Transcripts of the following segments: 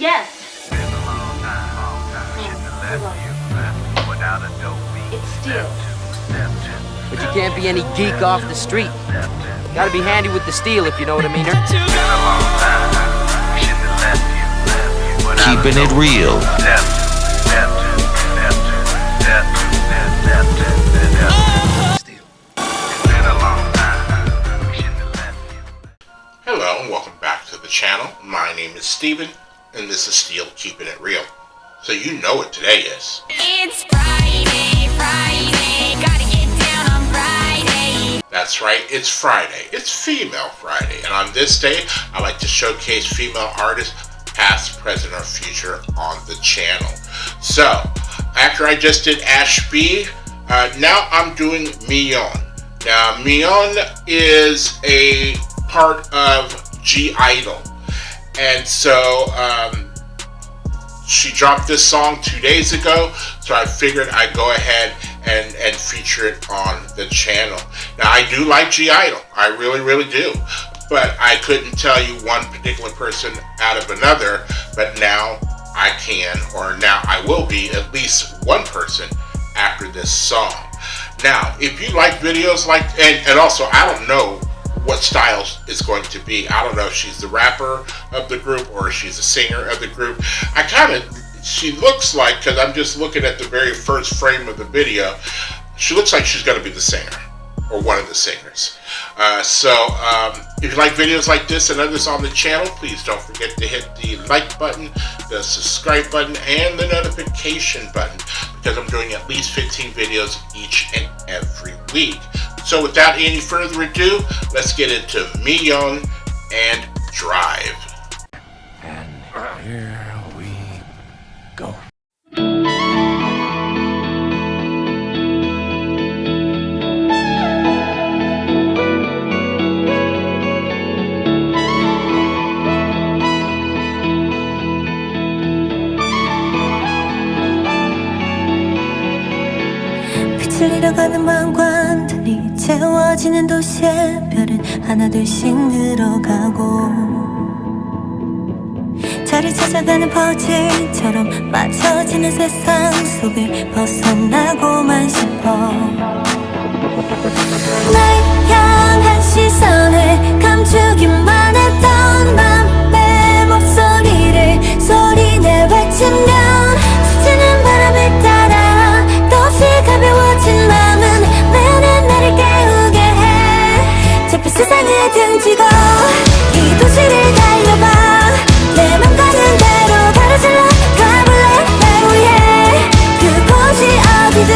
Yes. It's steel. But you can't be any geek off the street. Gotta be handy with the steel, if you know what I mean. Keeping it real. Hello and welcome back to the channel. My name is Steven and this is Steel Keeping It Real. So you know what today is. It's Friday, gotta get down on Friday. That's right, it's Friday. It's Female Friday. And on this day, I like to showcase female artists, past, present, or future on the channel. So, after I just did Ash B, now I'm doing Miyeon. Now, Miyeon is a part of G-Idol. And so, she dropped this song 2 days ago, so I figured I'd go ahead and feature it on the channel. Now, I do like G-Idol. I really do. But I couldn't tell you one particular person out of another, but now I can, or now I will be at least one person after this song. Now, if you like videos like, and also I don't know what style is going to be. I don't know if she's the rapper of the group or if she's the singer of the group. She looks like, because I'm just looking at the very first frame of the video, she looks like she's going to be the singer or one of the singers. If you like videos like this and others on the channel, please don't forget to hit the like button, the subscribe button, and the notification button, because I'm doing at least 15 videos each and every week. So without any further ado, let's get into Miyeon and Drive. And here we go. 빛을 잃어가는 마음과 달리 채워지는 도시의 별은 하나둘씩 늘어가고 자리 찾아가는 퍼즐처럼 맞춰지는 세상 속을 벗어나고만 싶어 날 향한 시선을 감추기만 했던 맘의 목소리를 소리내 외치면 스치는 바람을 따라 또시 가벼워진 맘은 매일의 나를 깨우게 해 좁은 세상을 등지고 이 도시를 달려봐 내 맘 가는 대로 가로질러 가볼래 날 위해 그곳이 어디든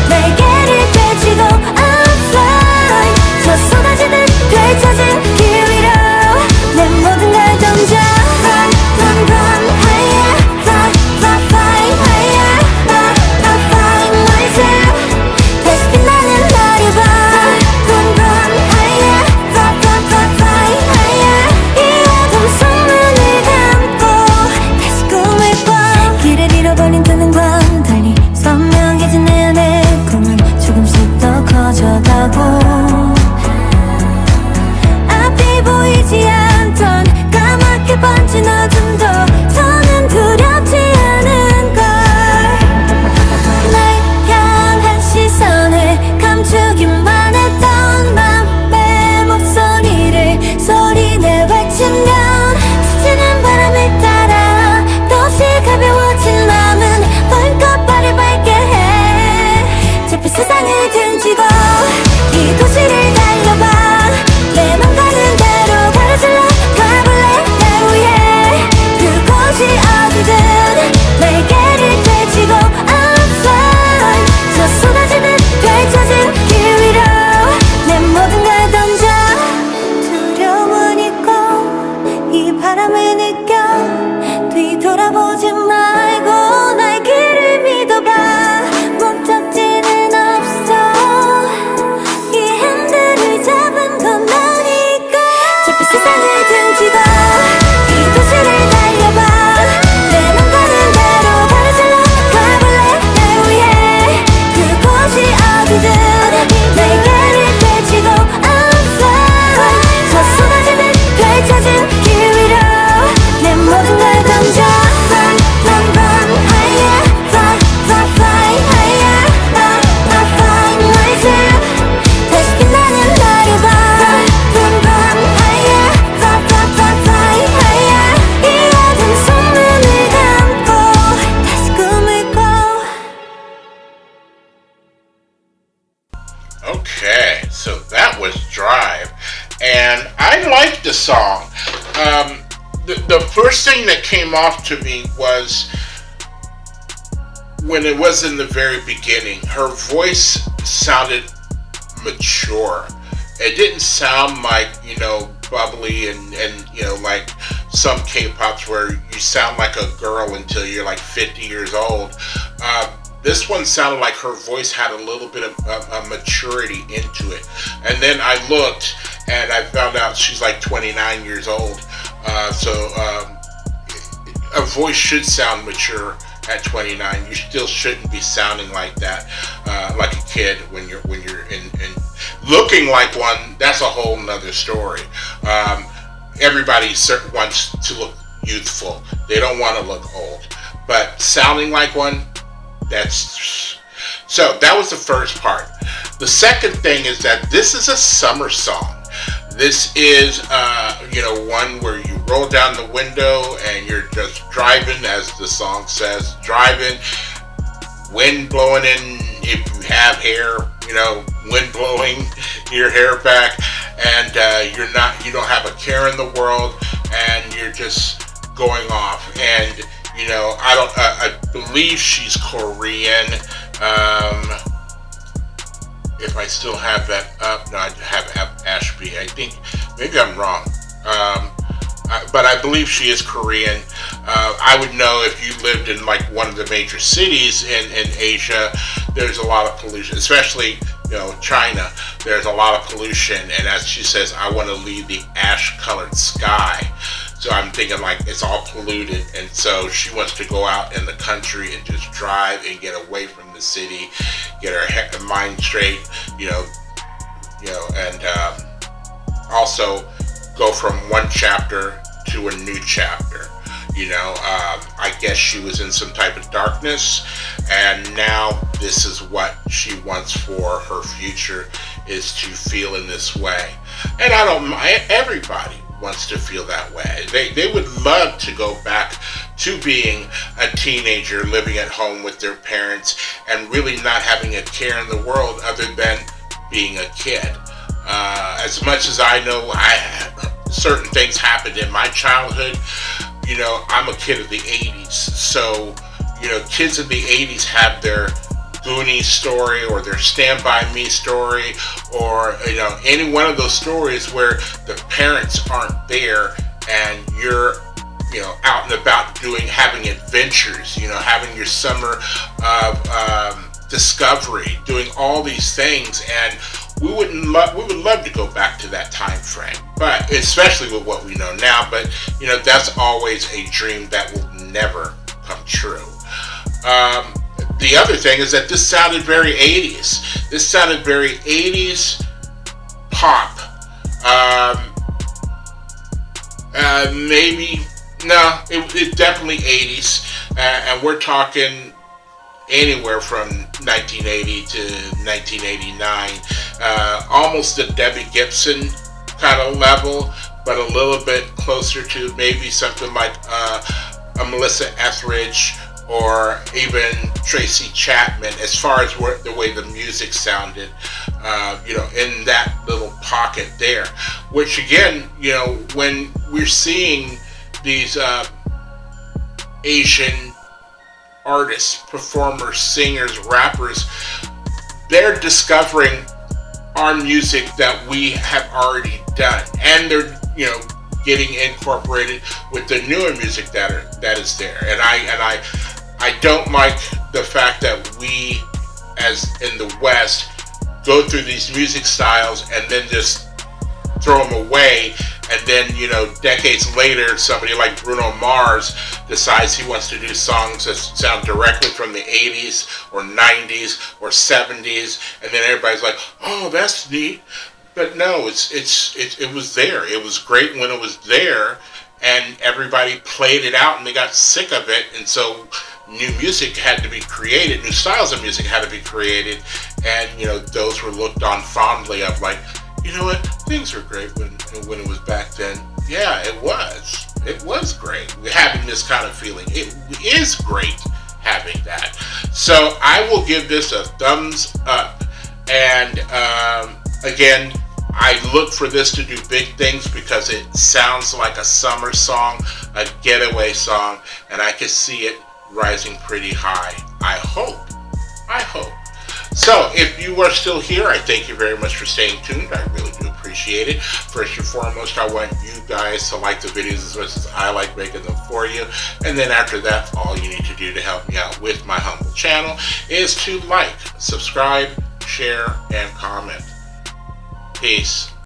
날개를 펼치고 I'm fly 저 쏟아지는 펼쳐진 길 위로 내 모든 걸 던져 Run, run, run higher Fly, fly, fly higher I find myself 다시 빛나는 나를 봐 Run, run higher Fly, fly, fly, fly higher 이 어둠 속 눈을 감고 다시 꿈을 꿔 길을 잃어버린 두 눈과 달리 선명해진 내 안의 꿈은 조금씩 더 커져가고 앞이 보이지 않던 까맣게 번진 어둠도 더는 두렵지 않은 걸 날 향한 시선을 감추기만 했던 맘의 목소리를 소리내 외치면 스치는 바람을 따라 또시 가벼워진 맘은 벌컥 발을 밟게 해 좁은 세상을 등지고 이 도시를 달려봐 내 맘 가는 대로 가로질러 가볼래 날 위해 그곳이 어디든 날개를 펼치고 I'm fly 저 쏟아지는 펼쳐진 길 위로 내 모든 걸 던져 두려움은 있고 이 바람을 느껴 뒤돌아보지 말고 날 길을 믿어봐 목적지는 없어 이 핸들을 잡은 건 나니까 좁은 세상을 등지고 이 도시를 달려봐 내 맘 가는 대로 가로질러 가볼래 날 위해 그곳이 어디든 날개를 펼치고 I'm fly 저 쏟아지는 펼쳐진 길 위로 The first thing that came off to me was when it was in the very beginning. Her voice sounded mature. It didn't sound like, bubbly and like some K-pops where you sound like a girl until you're like 50 years old. This one sounded like her voice had a little bit of maturity into it. And then I looked and I found out she's like 29 years old. So a voice should sound mature at 29. You still shouldn't be sounding like that, like a kid when you're in looking like one. That's a whole nother story. Everybody wants to look youthful. They don't want to look old. But sounding like one, so that was the first part. The second thing is that this is a summer song. This is, one where you roll down the window and you're just driving, as the song says, driving, wind blowing in, if you have hair, wind blowing your hair back, and you don't have a care in the world, and you're just going off. And I believe she's Korean. If I still have that up, no, I have Ashby. I think maybe I'm wrong, but I believe she is Korean. I would know if you lived in like one of the major cities in Asia. There's a lot of pollution, especially China. There's a lot of pollution, and as she says, I want to leave the ash-colored sky. So I'm thinking like it's all polluted, and so she wants to go out in the country and just drive and get away from the city, get her mind straight, and also go from one chapter to a new chapter. I guess she was in some type of darkness, and now this is what she wants for her future, is to feel in this way. And I don't mind, everybody wants to feel that way. They would love to go back to being a teenager, living at home with their parents, and really not having a care in the world other than being a kid. As much as I know certain things happened in my childhood, I'm a kid of the 80s. So, kids of the 80s have their Goonies story or their Stand By Me story, or any one of those stories where the parents aren't there and you're out and about having adventures, having your summer of discovery, doing all these things. And we would love to go back to that time frame, but especially with what we know now. But that's always a dream that will never come true. The other thing is that this sounded very 80s. This sounded very 80s pop. It's definitely 80s. And we're talking anywhere from 1980 to 1989. Almost the Debbie Gibson kind of level, but a little bit closer to maybe something like a Melissa Etheridge, or even Tracy Chapman, as far as the way the music sounded, in that little pocket there. Which again, when we're seeing these Asian artists, performers, singers, rappers, they're discovering our music that we have already done, and they're getting incorporated with the newer music that is there. And I don't like the fact that we, as in the West, go through these music styles and then just throw them away, and then decades later somebody like Bruno Mars decides he wants to do songs that sound directly from the 80s or 90s or 70s, and then everybody's like, oh, that's neat. But no, it was there. It was great when it was there, and everybody played it out and they got sick of it, and so new music had to be created, new styles of music had to be created, and those were looked on fondly of like, what, things were great when it was back then. Yeah, it was great having this kind of feeling. It is great having that. So I will give this a thumbs up. And again, I look for this to do big things because it sounds like a summer song, a getaway song, and I can see it rising pretty high. I hope. So, if you are still here, I thank you very much for staying tuned. I really do appreciate it. First and foremost, I want you guys to like the videos as much as I like making them for you. And then after that, all you need to do to help me out with my humble channel is to like, subscribe, share, and comment. Peace.